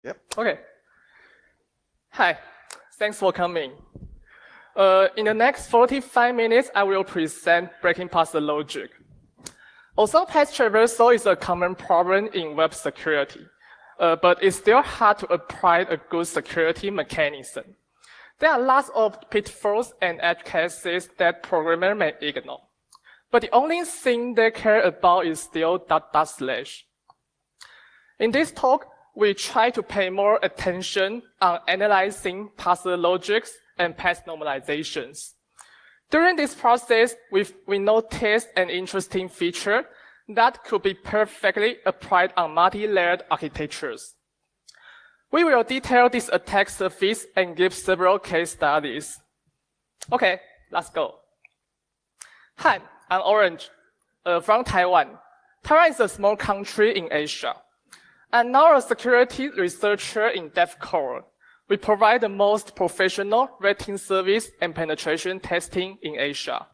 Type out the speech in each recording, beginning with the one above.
Yep. Okay. Hi, thanks for coming. In the next 45 minutes, I will present breaking parser logic. Also, path traversal is a common problem in web security, but it's still hard to apply a good security mechanism. There are lots of pitfalls and edge cases that programmers may ignore. But the only thing they care about is still // In this talk, we try to pay more attention on analyzing parser logics and path normalizations. During this process, we noticed an interesting feature that could be perfectly applied on multi-layered architectures. We will detail this attack surface and give several case studies. Okay, let's go. Hi, I'm Orange, from Taiwan. Taiwan is a small country in Asia. I'm now a security researcher in DevCore. We provide the most professional rating service and penetration testing in Asia.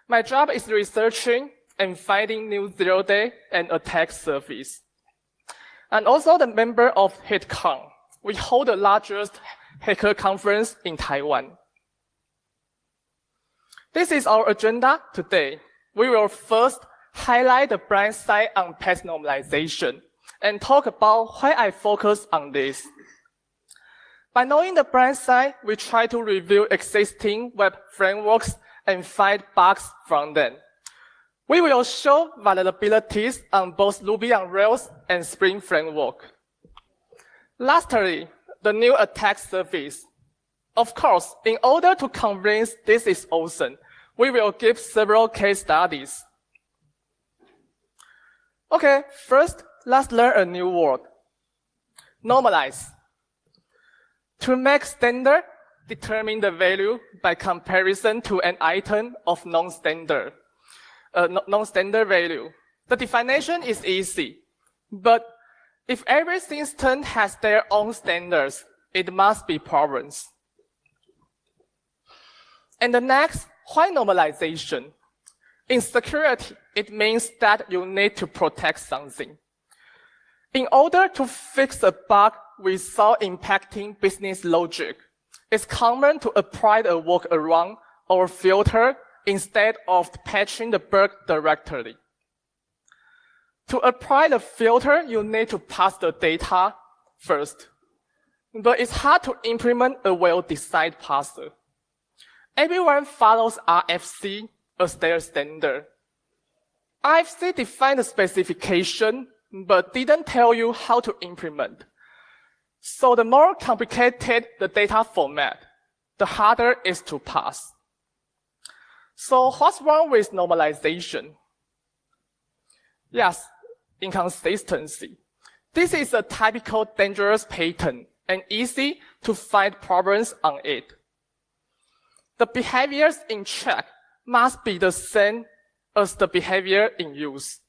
My job is researching and finding new zero-day and attack surface. And also the member of HackCon. We hold the largest hacker conference in Taiwan. This is our agenda today. We will first highlight the blind side on path normalization and talk about why I focus on this. By knowing the blind side, we try to review existing web frameworks and find bugs from them. We will show vulnerabilities on both Ruby on Rails and Spring Framework. Lastly, the new attack surface. Of course, in order to convince this is awesome, we will give several case studies. Okay, first, let's learn a new word. Normalize. To make standard, determine the value by comparison to an item of non-standard value. The definition is easy, but if every system has their own standards, it must be problems. And the next, why normalization? In security, it means that you need to protect something. In order to fix a bug without impacting business logic, it's common to apply a workaround or filter instead of patching the bug directly. To apply the filter, you need to pass the data first. But it's hard to implement a well-designed parser. Everyone follows RFC as their standard. RFC defined the specification, but didn't tell you how to implement. So the more complicated the data format, the harder it is to pass. So what's wrong with normalization? Yes, inconsistency. This is a typical dangerous pattern and easy to find problems on it. The behaviors in check must be the same as the behavior in use.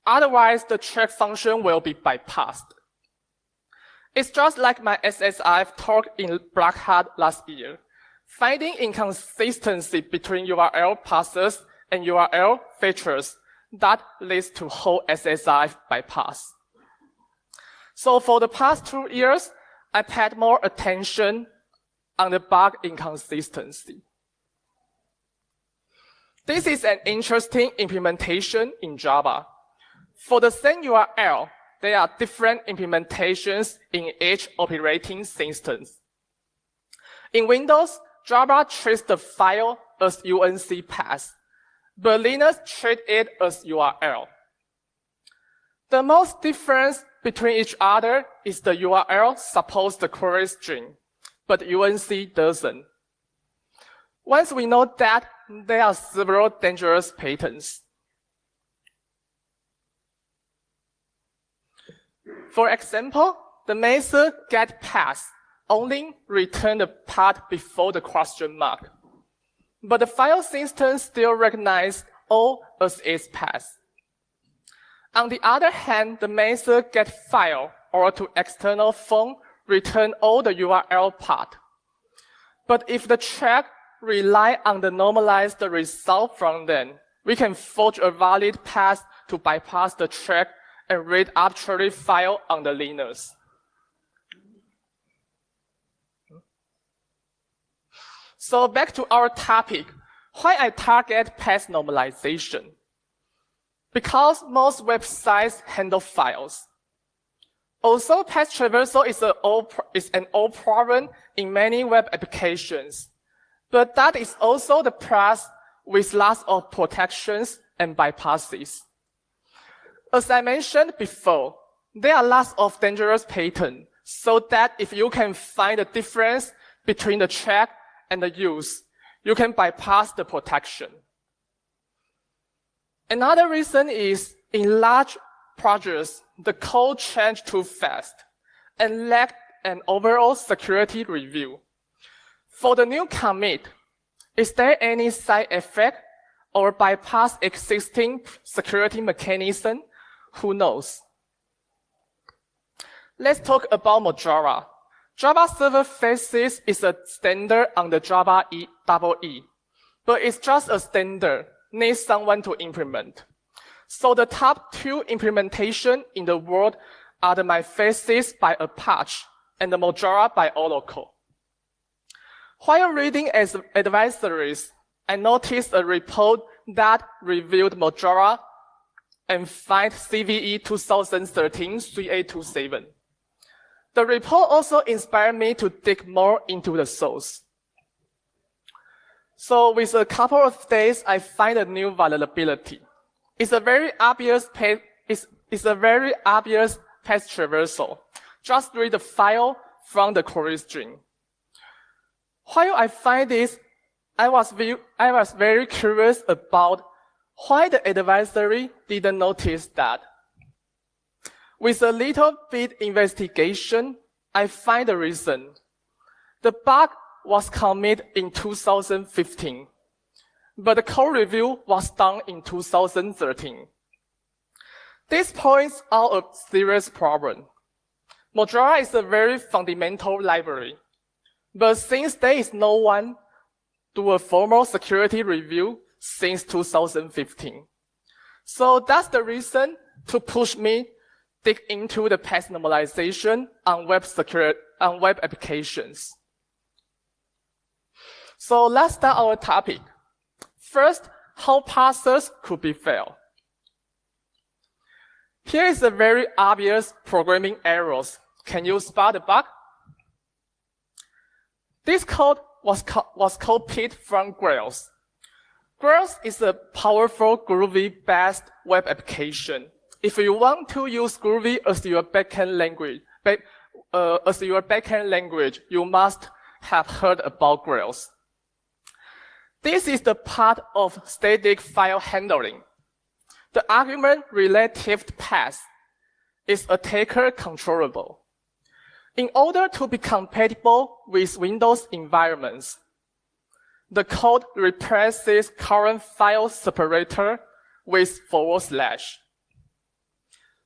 Otherwise, the check function will be bypassed. It's just like my SSIF talk in Black Hat last year. Finding inconsistency between URL parsers and URL features that leads to whole SSIF bypass. So for the past 2 years, I paid more attention on the bug inconsistency. This is an interesting implementation in Java. For the same URL, there are different implementations in each operating system. In Windows, Java treats the file as UNC path, but Linux treats it as URL. The most difference between each other is the URL supports the query string, but UNC doesn't. Once we know that, there are several dangerous patterns. For example, the method getPath only returns the part before the question mark, but the file system still recognizes all as its path. On the other hand, the method getFile or to external phone return all the URL part. But if the track rely on the normalized result from them, we can forge a valid path to bypass the track and read arbitrary file on the Linux. So back to our topic, why I target path normalization? Because most websites handle files. Also, path traversal is an old problem in many web applications. But that is also the plus with lots of protections and bypasses. As I mentioned before, there are lots of dangerous patterns, so that if you can find the difference between the track and the use, you can bypass the protection. Another reason is in large projects, the code changed too fast and lacked an overall security review. For the new commit, is there any side effect or bypass existing security mechanism? Who knows? Let's talk about Mojava. Java Server Faces is a standard on the Java EE, but it's just a standard, needs someone to implement. So the top 2 implementations in the world are the MyFaces by Apache and the Mojava by Oracle. While reading as advisories, I noticed a report that reviewed Mojava and find CVE 2013-3827. The report also inspired me to dig more into the source. So with a couple of days, I find a new vulnerability. It's a very obvious path traversal. Just read the file from the query string. While I find this, I was very curious about why the advisory didn't notice that. With a little bit investigation, I find the reason. The bug was committed in 2015, but the code review was done in 2013. This points out a serious problem. Mojava is a very fundamental library, but since there is no one do a formal security review since 2015. So that's the reason to push me dig into the path normalization on web applications. So let's start our topic. First, how parsers could be failed. Here is a very obvious programming errors. Can you spot the bug? This code was copied from Grails. Grails is a powerful Groovy-based web application. If you want to use Groovy as your backend language, you must have heard about Grails. This is the part of static file handling. The argument relative path is attacker controllable. In order to be compatible with Windows environments, the code replaces current file separator with /.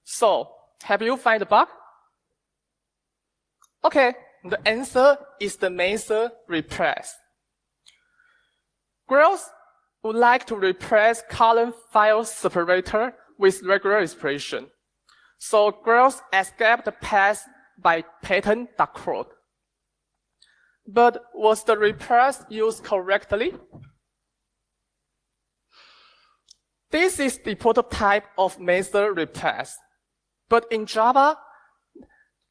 So, have you found the bug? Okay, the answer is the method replace. Grails would like to replace current file separator with regular expression. So Grails escaped the path by pattern.code. But was the replace used correctly? This is the prototype of method replace. But in Java,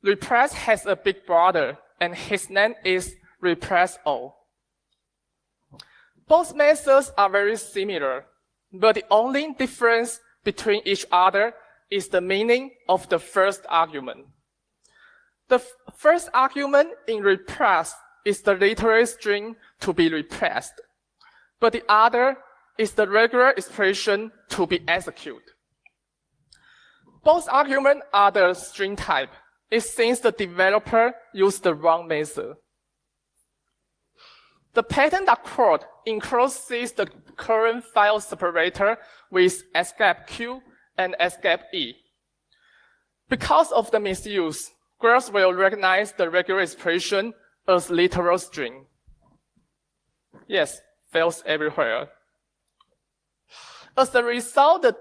replace has a big brother, and his name is replace all. Both methods are very similar, but the only difference between each other is the meaning of the first argument. The first argument in replace is the literal string to be replaced, but the other is the regular expression to be executed. Both arguments are the string type. It seems the developer used the wrong method. The pattern.code encloses the current file separator with escape Q and escape E. Because of the misuse, Grails will recognize the regular expression as literal string. Yes, fails everywhere. As a result, the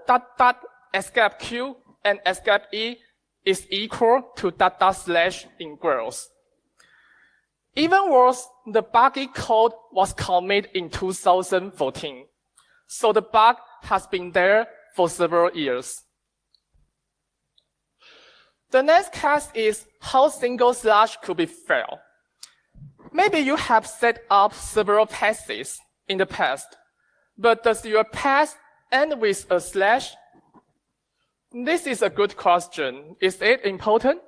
escape Q and escape E is equal to // in Grails. Even worse, the buggy code was committed in 2014. So the bug has been there for several years. The next case is how single slash could be failed. Maybe you have set up several passes in the past, but does your pass end with a slash? This is a good question. Is it important?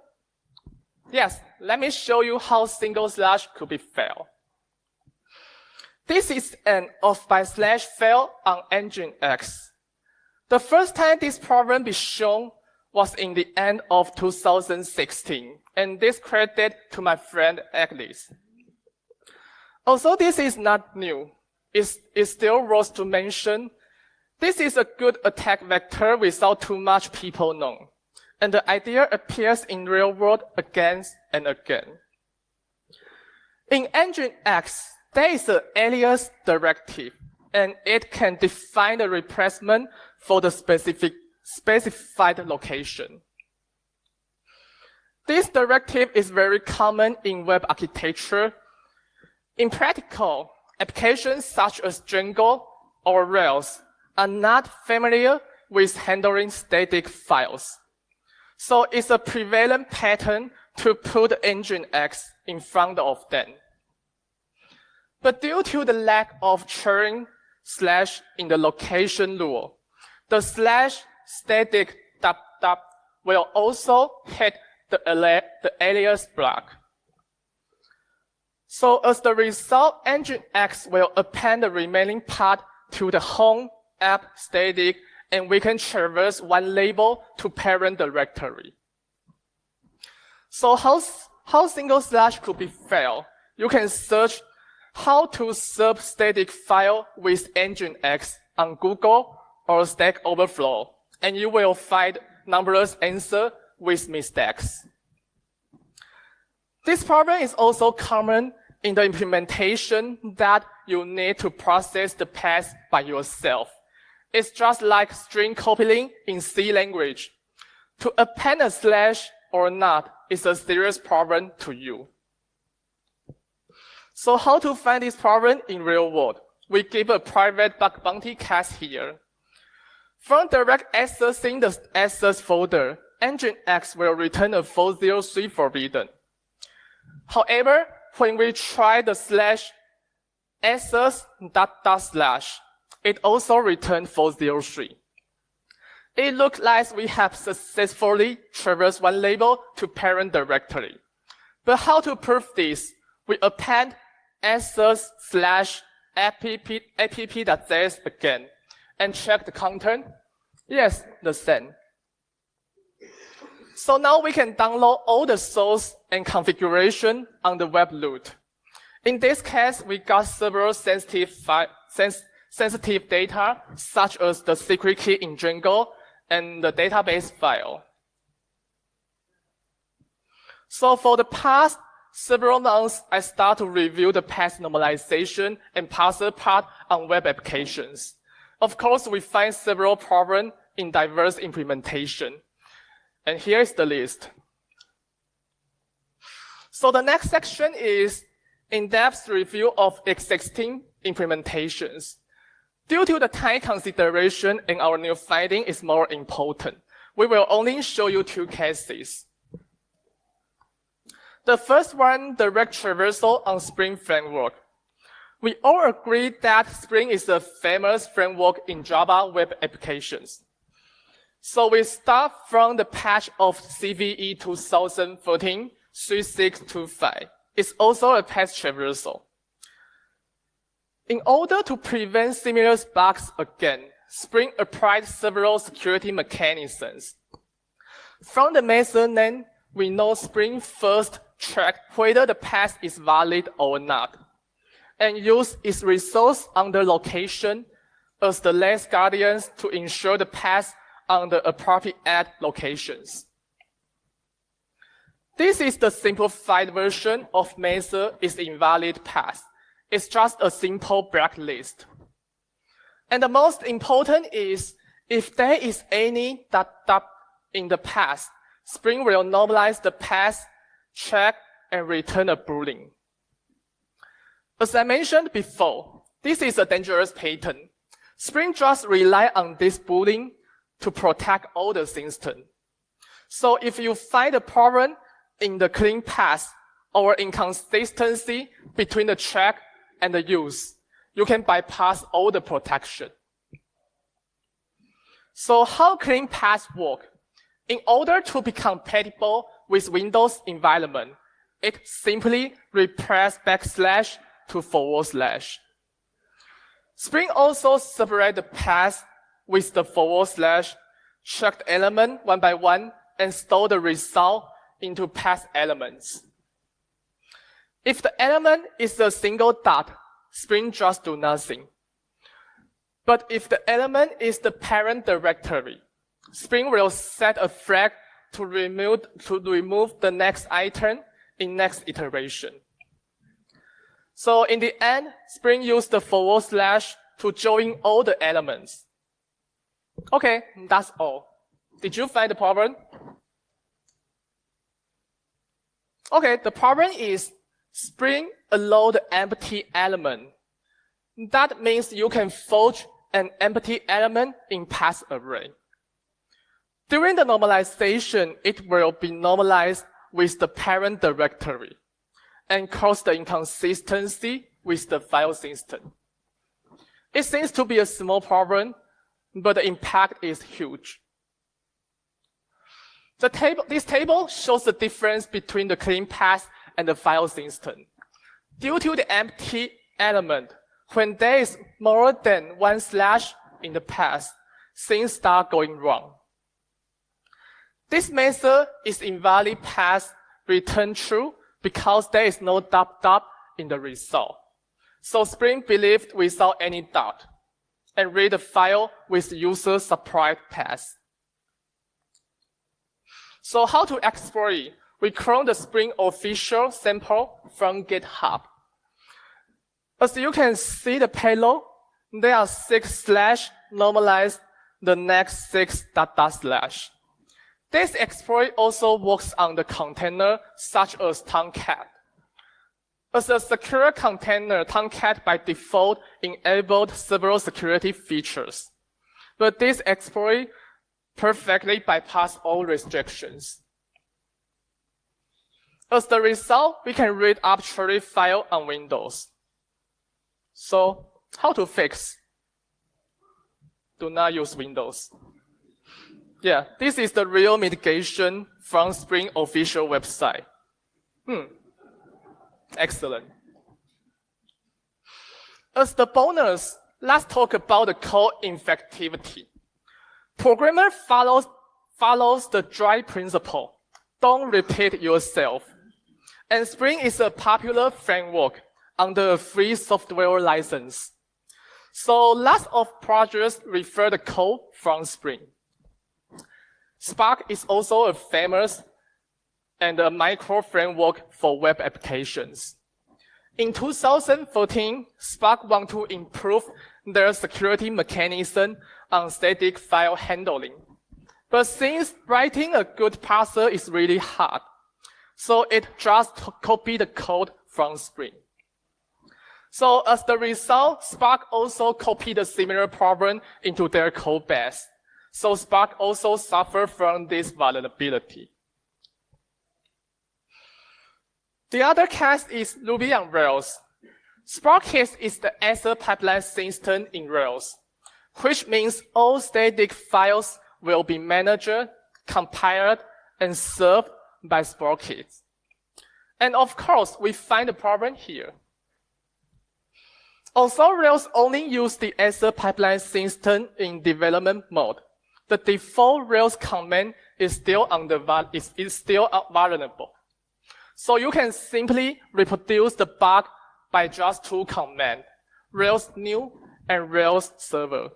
Yes, let me show you how single slash could be failed. This is an off by slash fail on engine X. The first time this problem be shown was in the end of 2016, and this credit to my friend Agnes. Although this is not new, it still worth to mention. This is a good attack vector without too much people known, and the idea appears in real world again and again. In engine X, there is an alias directive, and it can define the replacement for the specified location. This directive is very common in web architecture. In practical, applications such as Django or Rails are not familiar with handling static files. So it's a prevalent pattern to put engine X in front of them. But due to the lack of churn slash in the location rule, the slash static dot dot will also hit the alias block. So as the result, engine X will append the remaining part to the home app static, and we can traverse one label to parent directory. So how single slash could be failed? You can search how to serve static file with engine X on Google or Stack Overflow, and you will find numberless answers with mistakes. This problem is also common in the implementation that you need to process the path by yourself. It's just like string copying in C language. To append a slash or not is a serious problem to you. So how to find this problem in real world? We give a private bug bounty case here. From direct accessing the access folder, engine X will return a 403 forbidden. However, when we try the slash access dot dot slash, it also returned 403. It looks like we have successfully traversed one label to parent directory. But how to prove this? We append access slash app.js again and check the content. Yes, the same. So now we can download all the source and configuration on the web root. In this case, we got several sensitive data, such as the secret key in Django and the database file. So for the past several months, I start to review the path normalization and parser part on web applications. Of course, we find several problems in diverse implementation. And here is the list. So the next section is in-depth review of existing implementations. Due to the time consideration and our new finding is more important, we will only show you two cases. The first one, direct traversal on Spring Framework. We all agree that Spring is a famous framework in Java web applications. So we start from the patch of CVE 2014-3625. It's also a patch traversal. In order to prevent similar bugs again, Spring applied several security mechanisms. From the method name, we know Spring first check whether the path is valid or not, and use its resource under location as the last guardians to ensure the path on the appropriate locations. This is the simplified version of method is invalid path. It's just a simple blacklist. And the most important is if there is any dot in the path, Spring will normalize the path, check, and return a boolean. As I mentioned before, this is a dangerous pattern. Spring just rely on this boolean to protect all the system. So if you find a problem in the clean path or inconsistency between the check and the use, you can bypass all the protection. So how clean paths work? In order to be compatible with Windows environment, it simply replaces backslash to forward slash. Spring also separates the path with the forward slash, check the element one by one, and store the result into path elements. If the element is a single dot, Spring just do nothing. But if the element is the parent directory, Spring will set a flag to remove the next item in next iteration. So in the end, Spring used the forward slash to join all the elements. Okay, that's all. Did you find the problem? Okay, the problem is Spring allow the empty element. That means you can forge an empty element in path array. During the normalization, it will be normalized with the parent directory and cause the inconsistency with the file system. It seems to be a small problem, but the impact is huge. This table shows the difference between the clean path and the file system. Due to the empty element, when there is more than one slash in the path, things start going wrong. This method is invalid path return true because there is no dot in the result. So Spring believed without any dot and read the file with user supplied path. So how to exploit it? We clone the Spring official sample from GitHub. As you can see the payload, there are 6 slash normalized the next 6 dot slash. This exploit also works on the container such as Tomcat. As a secure container, Tomcat by default enabled several security features. But this exploit perfectly bypasses all restrictions. As the result, we can read arbitrary file on Windows. So, how to fix? Do not use Windows. Yeah, this is the real mitigation from Spring official website. Excellent. As the bonus, let's talk about the code infectivity. Programmer follows the dry principle. Don't repeat yourself. And Spring is a popular framework under a free software license. So lots of projects refer the code from Spring. Spark is also a famous and a micro framework for web applications. In 2014, Spark want to improve their security mechanism on static file handling. But since writing a good parser is really hard, so it just copied the code from Spring. So as the result, Spark also copied a similar problem into their code base. So Spark also suffered from this vulnerability. The other case is Ruby on Rails. Spark case is the answer pipeline system in Rails, which means all static files will be managed, compiled, and served by Spark kits. And of course, we find the problem here. Although Rails only uses the answer pipeline system in development mode, the default Rails command is still vulnerable. So you can simply reproduce the bug by just 2 commands, Rails new and Rails server.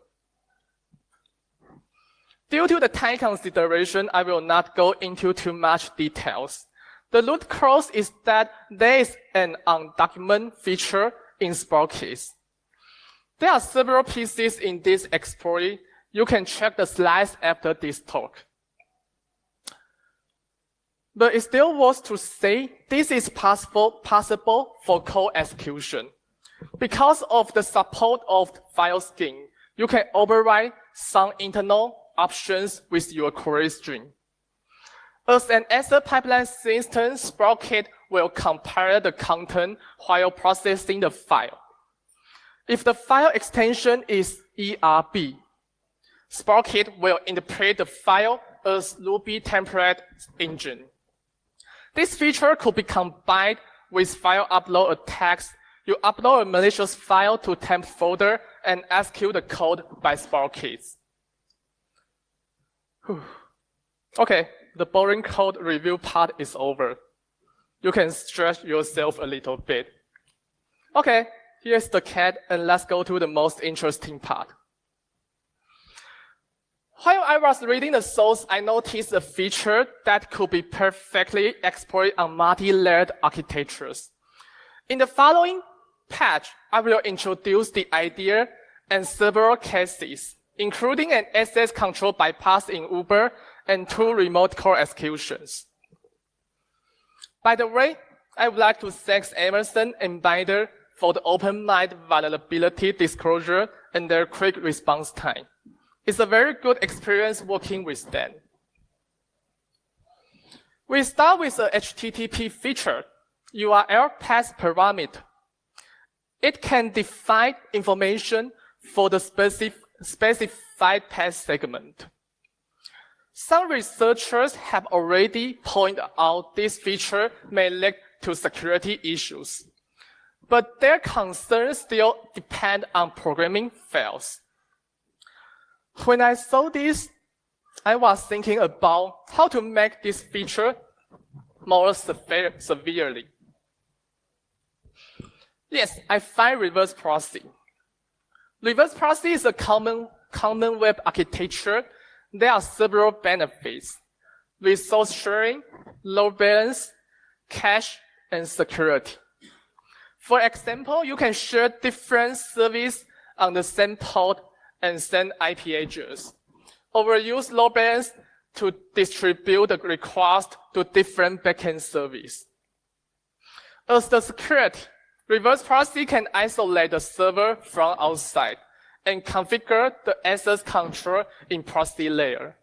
Due to the time consideration, I will not go into too much details. The root cause is that there is an undocumented feature in Spark case. There are several pieces in this exploit. You can check the slides after this talk. But it's still worth to say this is possible for code execution. Because of the support of file scheme, you can override some internal options with your query string. As an asset pipeline system, Sprocket will compare the content while processing the file. If the file extension is ERB, Sprocket will interpret the file as Ruby template engine. This feature could be combined with file upload attacks. You upload a malicious file to temp folder and execute the code by Sprocket. Okay, the boring code review part is over. You can stretch yourself a little bit. Okay, here's the cat, and let's go to the most interesting part. While I was reading the source, I noticed a feature that could be perfectly exploited on multi-layered architectures. In the following patch, I will introduce the idea and several cases, including an access control bypass in Uber and 2 remote core executions. By the way, I would like to thank Emerson and Binder for the open-minded vulnerability disclosure and their quick response time. It's a very good experience working with them. We start with the HTTP feature, URL path parameter. It can define information for the specified path segment. Some researchers have already pointed out this feature may lead to security issues, but their concerns still depend on programming fails. When I saw this, I was thinking about how to make this feature more severely. Yes, I find reverse proxy. Reverse proxy is a common web architecture. There are several benefits: resource sharing, load balance, cache, and security. For example, you can share different services on the same port and send IP address, or use load balance to distribute the request to different backend services. As the security, reverse proxy can isolate the server from outside and configure the access control in proxy layer.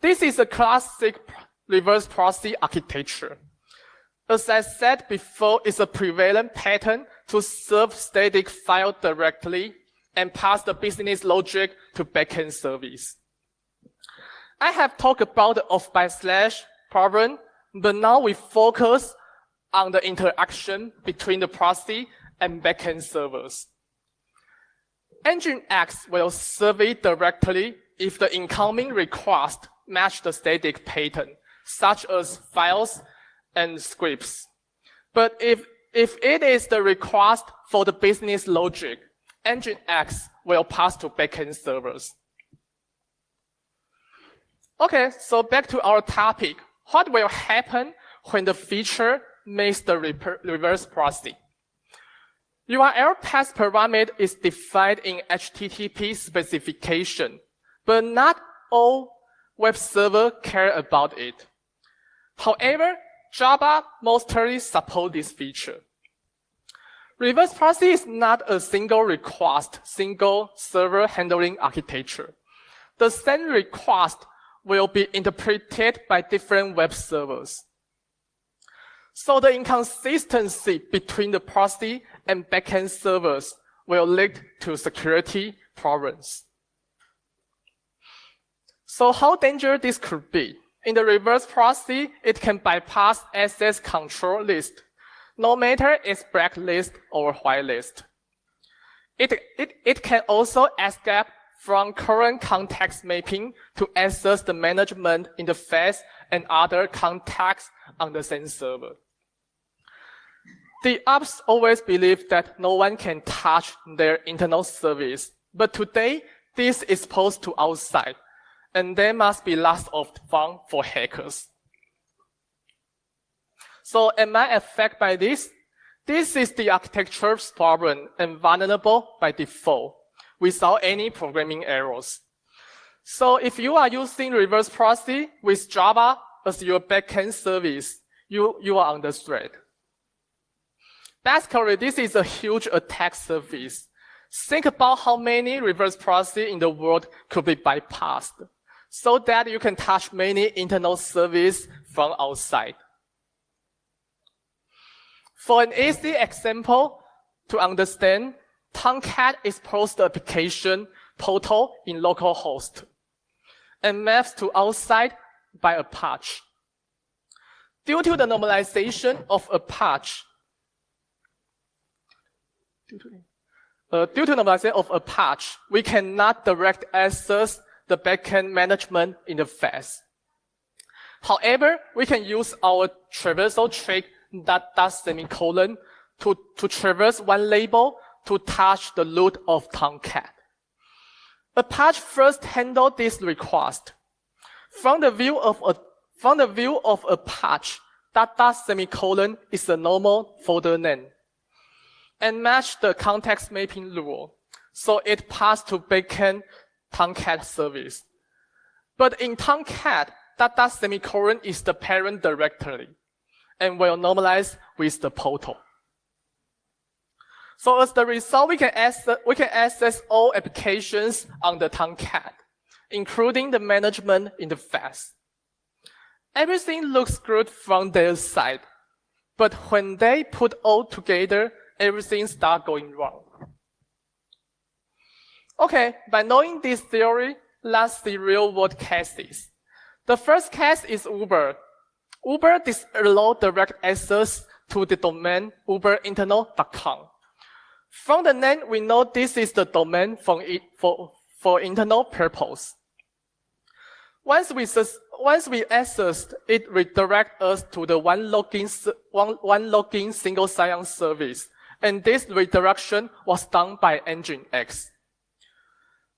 This is a classic reverse proxy architecture. As I said before, it's a prevalent pattern to serve static file directly and pass the business logic to backend service. I have talked about the off// problem, but now we focus on the interaction between the proxy and backend servers. Nginx will serve it directly if the incoming request match the static pattern, such as files and scripts. But if it is the request for the business logic, Nginx will pass to backend servers. Okay, so back to our topic. What will happen when the feature makes the reverse proxy? URL path parameter is defined in HTTP specification, but not all web servers care about it. However, Java mostly supports this feature. Reverse proxy is not a single request, single server handling architecture. The same request will be interpreted by different web servers. So the inconsistency between the proxy and backend servers will lead to security problems. So how dangerous this could be? In the reverse proxy, it can bypass access control list, no matter it's blacklist or whitelist. It can also escape from current context mapping to access the management interface and other contexts on the same server. The ops always believe that no one can touch their internal service, but today this is exposed to outside, and there must be lots of fun for hackers. So am I affected by this? This is the architecture's problem and vulnerable by default, without any programming errors. So if you are using reverse proxy with Java as your backend service, you are under threat. Basically, this is a huge attack surface. Think about how many reverse processes in the world could be bypassed, so that you can touch many internal services from outside. For an easy example to understand, Tomcat exports the application portal in localhost and maps to outside by a patch. Due to the normalization of a patch, we cannot direct access the backend management interface. However, we can use our traversal trick ..semicolon to traverse one label to touch the root of Tomcat. A patch first handles this request. From the view of a patch, ..semicolon is a normal folder name and match the context mapping rule, so it passed to backend Tomcat service. But in Tomcat, ..semicolon is the parent directory and will normalize with the portal. So as the result, we can access all applications on the Tomcat, including the management interface. Everything looks good from their side, but when they put all together, everything starts going wrong. Okay, by knowing this theory, let's see real-world cases. The first case is Uber. Uber disallows direct access to the domain uberinternal.com. From the name, we know this is the domain for internal purpose. Once we access, it redirects us to the one login single sign-on service, and this redirection was done by Nginx.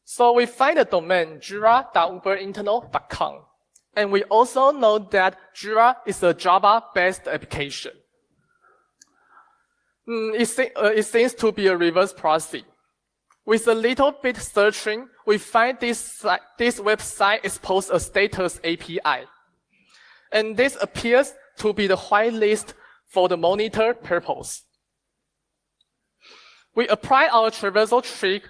So we find the domain jira.uberinternal.com, and we also know that Jira is a Java-based application. It seems to be a reverse process. With a little bit searching, we find this website exposes a status API. And this appears to be the whitelist for the monitor purpose. We apply our traversal trick.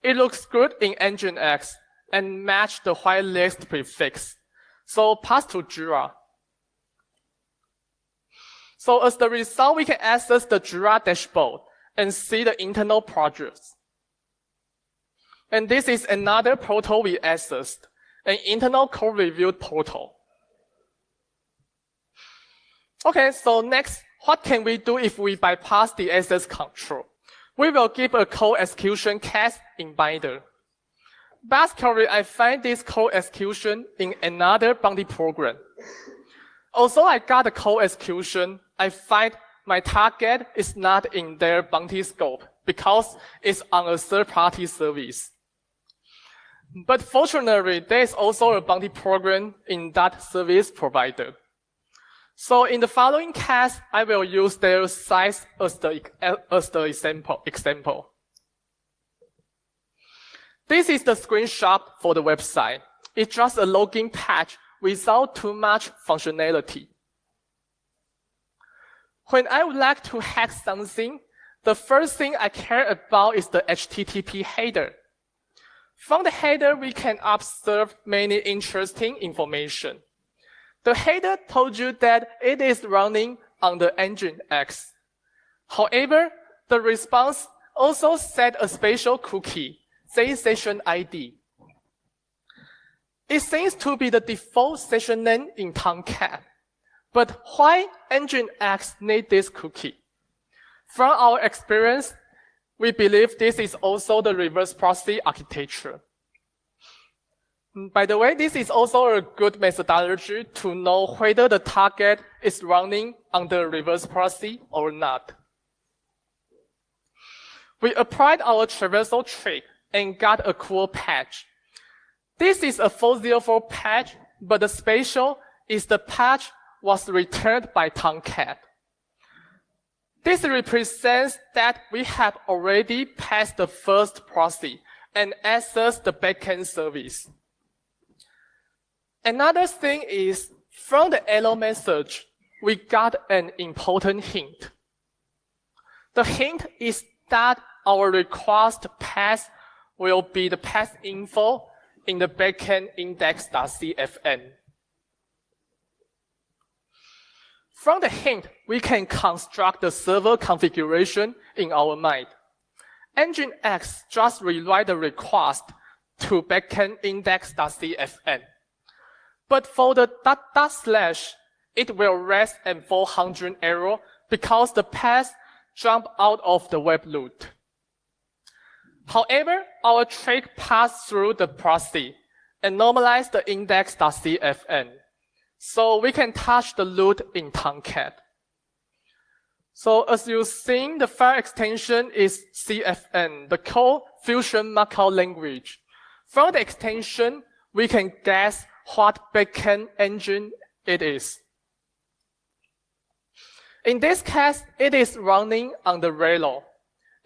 It looks good in Nginx and match the whitelist prefix. So pass to Jira. So as the result, we can access the Jira dashboard and see the internal projects. And this is another portal we accessed, an internal code review portal. Okay, so next, what can we do if we bypass the access control? We will give a code execution case in Binder. Basically, I find this code execution in another bounty program. Although I got the code execution, I find my target is not in their bounty scope because it's on a third-party service. But fortunately, there is also a bounty program in that service provider. So in the following case, I will use their size as the example. This is the screenshot for the website. It's just a login page without too much functionality. When I would like to hack something, the first thing I care about is the HTTP header. From the header, we can observe many interesting information. The header told you that it is running on the Nginx. However, the response also set a special cookie, say session ID. It seems to be the default session name in Tomcat. But why Nginx need this cookie? From our experience, we believe this is also the reverse process architecture. By the way, this is also a good methodology to know whether the target is running on the reverse process or not. We applied our traversal trick and got a cool patch. This is a 404 patch, but the special is the patch was returned by Tomcat. This represents that we have already passed the first process and accessed the backend service. Another thing is, from the error message, we got an important hint. The hint is that our request path will be the path info in the backend index.cfn. From the hint, we can construct the server configuration in our mind. Nginx just rewrite the request to backend index.cfn. But for the // it will raise an 400 error because the path jump out of the web loop. However, our trick passed through the proxy and normalize the index.cfn. So we can touch the loop in Tomcat. So as you see, the file extension is CFN, the Code Fusion Markup Language. From the extension, we can guess what backend engine it is. In this case, it is running on the Relo,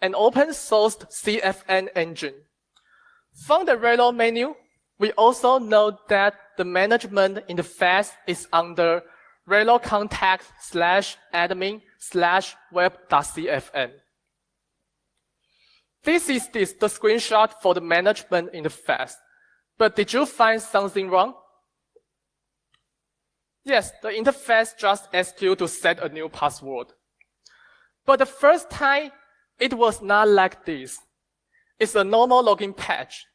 an open-sourced CFN engine. From the Relo menu, we also know that the management interface is under Relo contact/admin/web.cfn. This is the screenshot for the management interface. But did you find something wrong? Yes, the interface just asks you to set a new password. But the first time, it was not like this. It's a normal login page.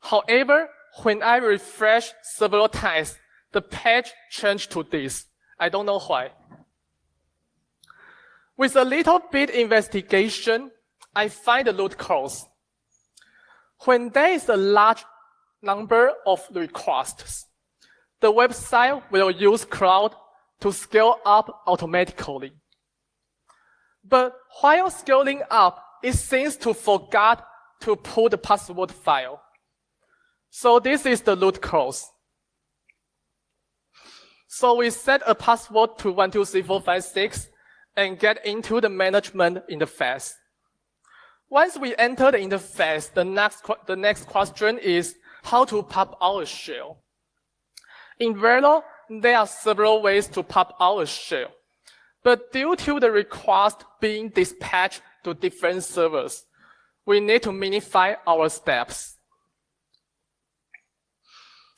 However, when I refresh several times, the page changed to this. I don't know why. With a little bit investigation, I find the root cause. When there is a large number of requests, the website will use cloud to scale up automatically. But while scaling up, it seems to forget to put the password file. So this is the root cause. So we set a password to 123456 and get into the management interface. Once we enter the interface, the next question is how to pop out a shell. In Relo, there are several ways to pop out a shell. But due to the request being dispatched to different servers, we need to minify our steps.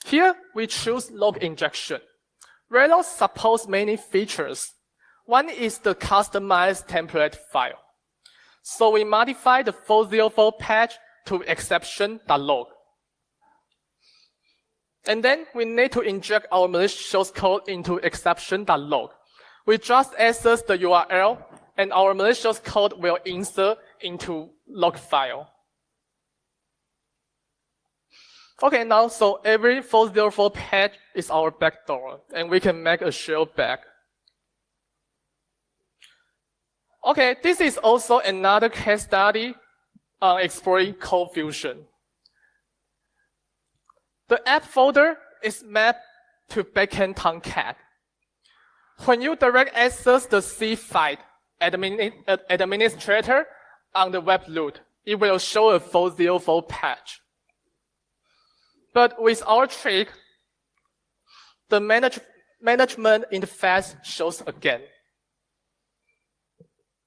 Here, we choose log injection. Relo supports many features. One is the customized template file. So we modify the 404 patch to exception.log. And then we need to inject our malicious code into exception.log. We just access the URL, and our malicious code will insert into log file. Okay, now, so every 404 patch is our backdoor, and we can make a shell back. Okay, this is also another case study on exploring Code Fusion. The app folder is mapped to backend Tomcat. When you direct access the C file administrator on the web loop, it will show a 404 patch. But with our trick, the management interface shows again.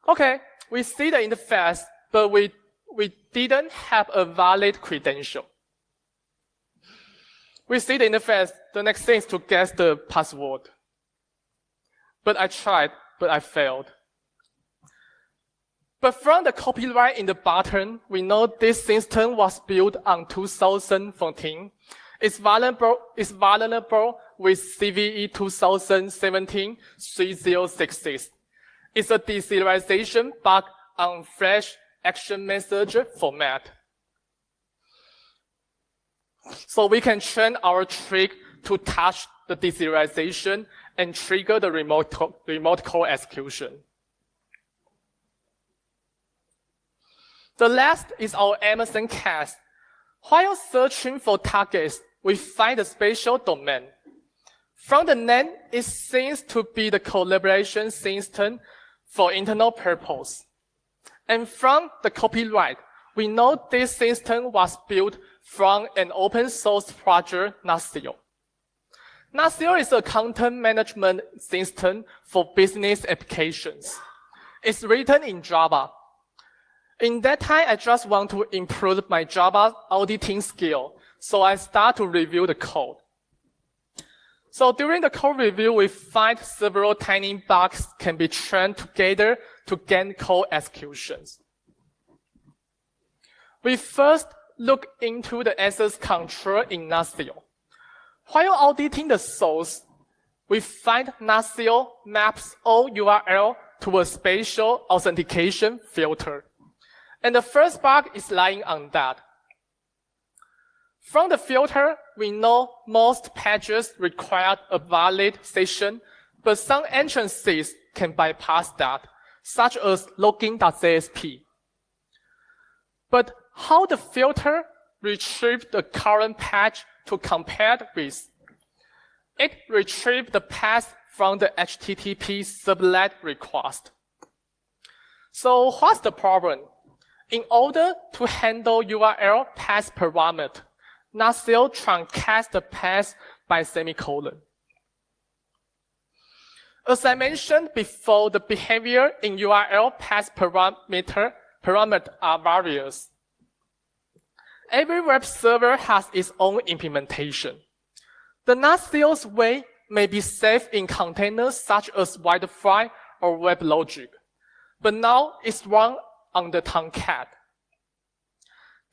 Okay, we see the interface, but we didn't have a valid credential. We see the interface, the next thing is to guess the password. But I tried, but I failed. But from the copyright in the button, we know this system was built on 2014. It's vulnerable with CVE 2017-3066. It's a deserialization bug on Flash action message format. So we can train our trick to touch the deserialization and trigger the remote code execution. The last is our Amazon case. While searching for targets, we find a spatial domain. From the name, it seems to be the collaboration system for internal purpose. And from the copyright, we know this system was built from an open source project, Nacio. Nacio is a content management system for business applications. is written in Java. In that time, I just want to improve my Java auditing skill, so I start to review the code. So during the code review, we find several tiny bugs can be trained together to gain code executions. We first look into the access control in Nastio. While auditing the source, we find Nastio maps all URL to a spatial authentication filter. And the first bug is lying on that. From the filter, we know most pages require a valid session, but some entrances can bypass that, such as login.csp. But how the filter retrieves the current page to compare with? It retrieves the path from the HTTP servlet request. So what's the problem? In order to handle URL path parameter, Nastio truncates the path by semicolon. As I mentioned before, the behavior in URL path parameter are various. Every web server has its own implementation. The Nastio's way may be safe in containers such as Wi-Fi or WebLogic, but now it's run on the Tomcat.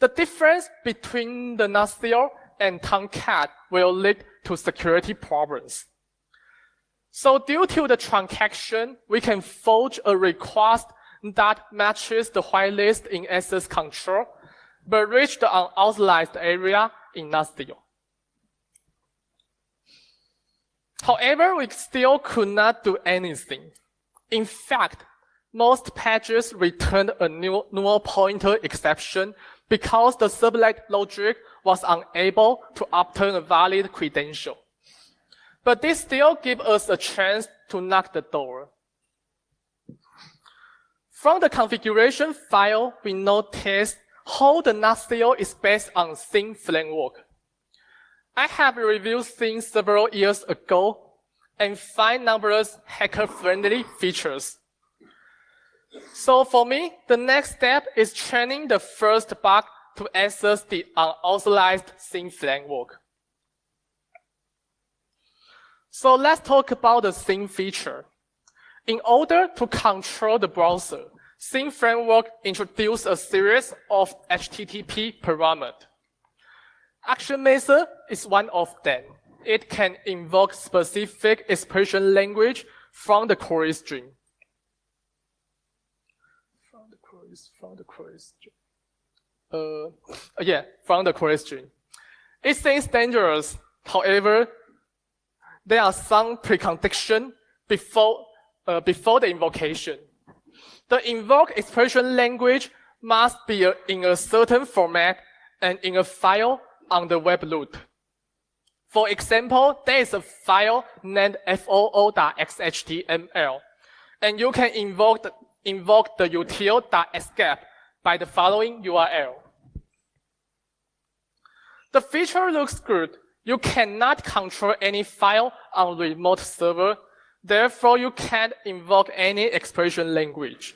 The difference between the Nastio and Tomcat will lead to security problems. So due to the truncation, we can forge a request that matches the whitelist in access control, but reach the unauthorized area in Nastio. However, we still could not do anything. In fact, most pages returned a null pointer exception because the servlet logic was unable to obtain a valid credential. But this still gives us a chance to knock the door. From the configuration file, we notice how the Nastio is based on Tsai framework. I have reviewed Tsai several years ago and find numerous hacker-friendly features. So for me, the next step is training the first bug to access the unauthorized Tsai framework. So let's talk about the Tsai feature. In order to control the browser, Tsai framework introduced a series of HTTP parameters. Action method is one of them. It can invoke specific expression language from the query string. From the query string. It seems dangerous. However, there are some preconditions before the invocation. The invoked expression language must be in a certain format and in a file on the web root. For example, there is a file named foo.xhtml, and you can invoke the util.escape by the following URL. The feature looks good. You cannot control any file on remote server. Therefore, you can't invoke any expression language.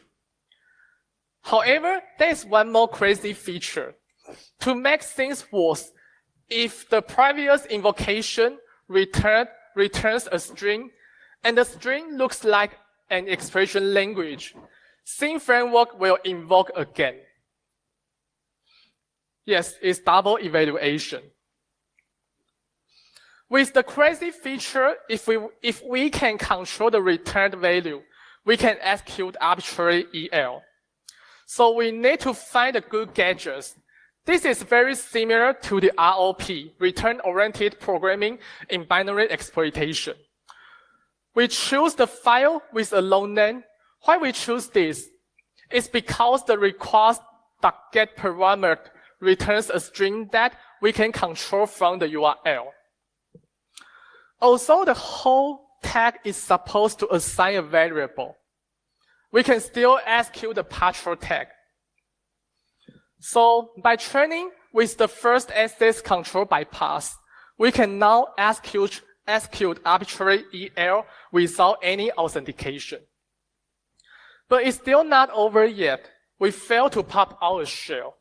However, there is one more crazy feature. To make things worse, if the previous invocation returns a string, and the string looks like an expression language, Tsai framework will invoke again. Yes, it's double evaluation. With the crazy feature, if we can control the returned value, we can execute arbitrary EL. So we need to find the good gadgets. This is very similar to the ROP, return-oriented programming in binary exploitation. We choose the file with a long name. Why we choose this? It's because the request.get parameter returns a string that we can control from the URL. Although the whole tag is supposed to assign a variable, we can still execute the partial tag. So by training with the first access control bypass, we can now execute arbitrary EL without any authentication. But it's still not over yet. We failed to pop our shell.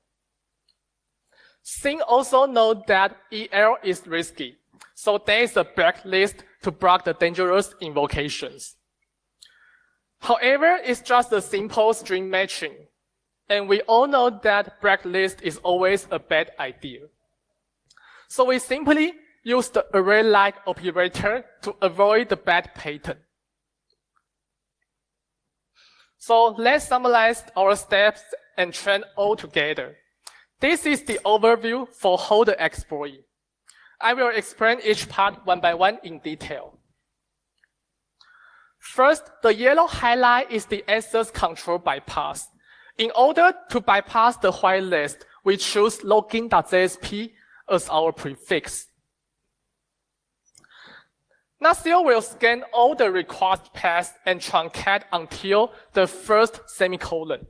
Tsai also knows that EL is risky, so there is a blacklist to block the dangerous invocations. However, it's just a simple string matching, and we all know that blacklist is always a bad idea. So we simply use the array-like operator to avoid the bad pattern. So let's summarize our steps and train all together. This is the overview for how the exploit. I will explain each part one by one in detail. First, the yellow highlight is the access control bypass. In order to bypass the whitelist, we choose login.jsp as our prefix. Nasio will scan all the request paths and truncate until the first semicolon.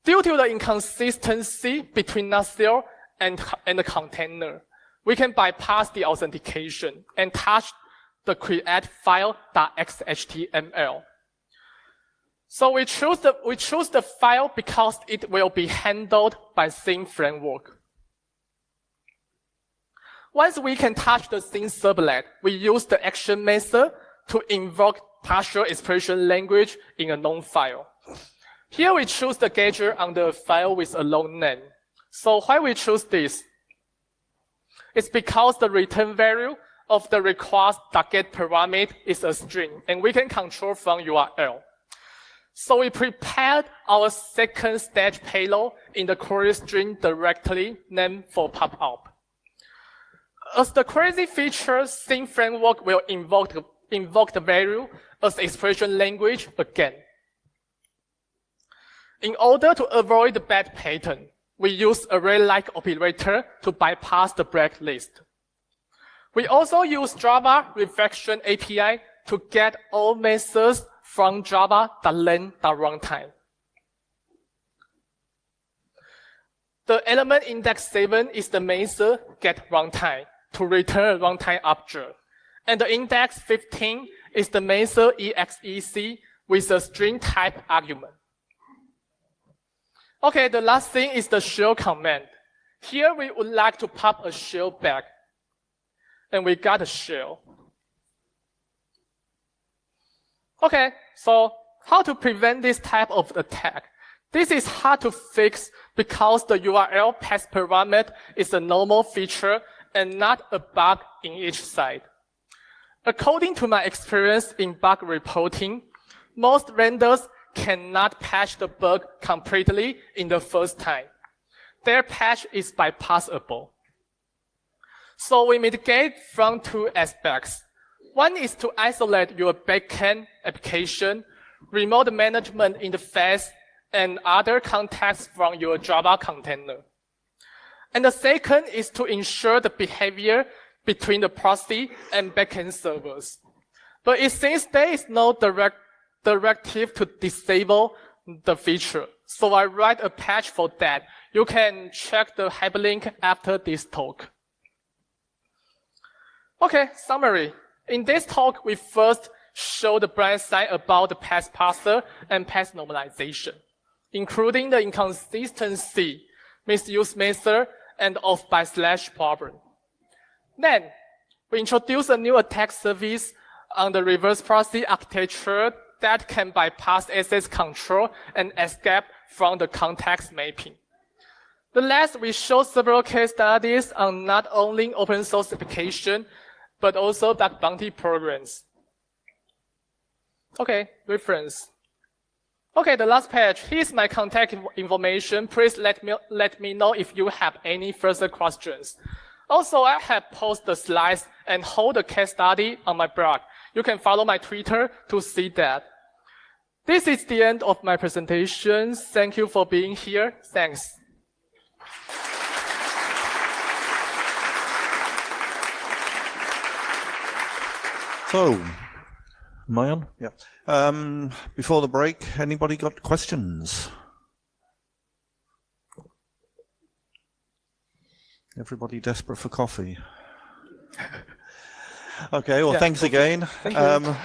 Due to the inconsistency between Nasio and the container, we can bypass the authentication and touch the create file.xhtml. So we choose the file because it will be handled by Tsai framework. Once we can touch the Tsai servlet, we use the action method to invoke partial expression language in a known file. Here we choose the gadget on the file with a long name. So why we choose this? It's because the return value of the request.get parameter is a string, and we can control from URL. So we prepared our second stage payload in the query string directly named for pop-up. As the crazy feature, Tsai framework will invoke the value as expression language again. In order to avoid the bad pattern, we use array-like operator to bypass the blacklist. We also use Java reflection API to get all methods from java.len.runtime. The element index 7 is the method getRuntime to return a runtime object. And the index 15 is the method exec with a string type argument. Okay, the last thing is the shell command. Here we would like to pop a shell back. And we got a shell. Okay, so how to prevent this type of attack? This is hard to fix because the URL path parameter is a normal feature and not a bug in each side. According to my experience in bug reporting, most vendors cannot patch the bug completely in the first time. Their patch is bypassable. So we mitigate from two aspects. One is to isolate your backend application, remote management interface, and other contexts from your Java container. And the second is to ensure the behavior between the proxy and backend servers. But it seems there is no directive to disable the feature. So I write a patch for that. You can check the hyperlink after this talk. Okay, summary. In this talk, we first show the blind side about the path parser and path normalization, including the inconsistency, misuse method, and off// problem. Then, we introduce a new attack service on the reverse proxy architecture that can bypass access control and escape from the context mapping. The last, we show several case studies on not only open source application, but also bug bounty programs. Okay, reference. Okay, the last page. Here's my contact information. Please let me know if you have any further questions. Also, I have posted the slides and hold the case study on my blog. You can follow my Twitter to see that. This is the end of my presentation. Thank you for being here. Thanks. So, am I on? Yeah. Before the break, anybody got questions? Everybody desperate for coffee? Okay, well, yeah, thanks again. Thank you.